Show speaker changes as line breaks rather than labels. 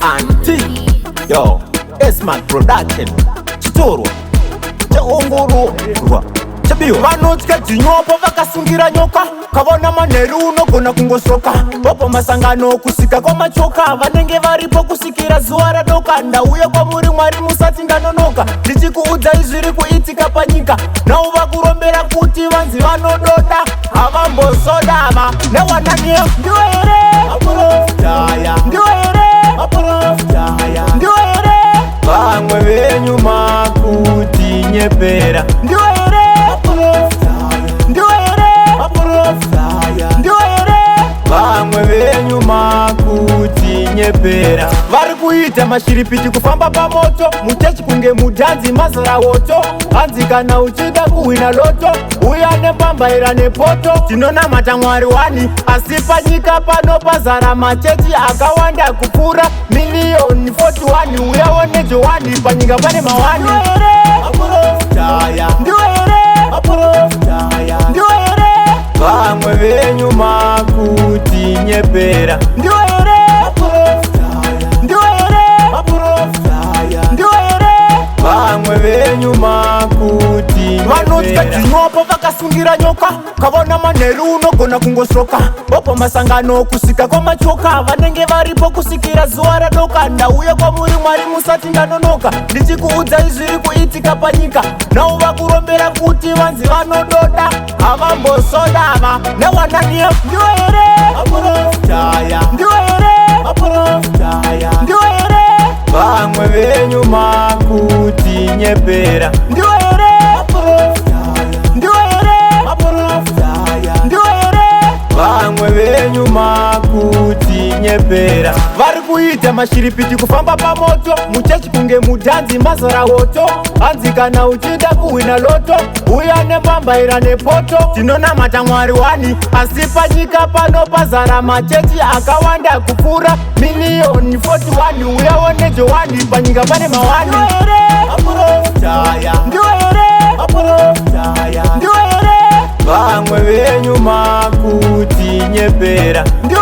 Auntie, yo, it's my production. Chitoro, chaongororwa, chabiwa. Vanotya dzinyopo vakasungira nyoka, kavona manheru unogona kungosoka. Vopo masangano kusika kwamachoka, vanenge varipo kusikira zuva radoka. Ndauya kwamuri Mwari musati ndanonoka, ndichikuudza izviri kuitika panyika. Nau vakurombera kuti vanzi vanododa, havambosodava. Newananiye ndiwe here aporofitaya, ndiwe here aporofitaya, ndiwe here vamwe venyu makutinyepera, ndiwe here aporofitaya, ndiwe here aporofitaya, ndiwe here vamwe venyu makutinyepera. Vari kuita mashiripiti kufamba pamoto, muchechi kunge mudhanzi mazara woto. Hanzi kana uchida kuhwina loto, uya nepambaira nepoto. Tinonamata Mwari wani, asi panyika pano pazara machechi akawanda kupfuura miliyoni 41. Uyawo nejowani, panyika pane mawani. Ndiwe here aporofitaya, ndiwe here aporofitaya, ndiwe here vamwe venyu makutinyepera, ndiwe here aporofitaya, ndiwe here aporofitaya, ndiwe here vamwe venyu makutinyepera. Vanotya dzinyopo vakasungira nyoka, kavona manheru unogona kungosoka. Vopo masangano kusika kwamachoka, vanenge varipo kusikira zuva radoka. Ndauya kwamuri Mwari musati ndanonoka, ndichikuudza izviri kuitika panyika. Nau vakurombera kuti vanzi vanododa, havambosodava. Newananiye ndiwe here aporofitaya, ndiwe here aporofitaya, ndiwe here vamwe venyu makutinyepera, ndiwe here aporofitaya, ndiwe here aporofitaya, ndiwe here vamwe venyu makutinyepera. Vari kuita mashiripiti kufamba pamoto, muchechi kunge mudhanzi mazara woto. Hanzi kana uchida kuhwina loto, uya nepambaira nepoto. Tinonamata Mwari wani, asi panyika pano pazara machechi akawanda kupfuura miliyoni 41. Uyawo nejowani, panyika pane mawani. Ndiwe here aporofitaya, ndiwe here aporofitaya, ndiwe here vamwe venyu makutinyepera, ndiwe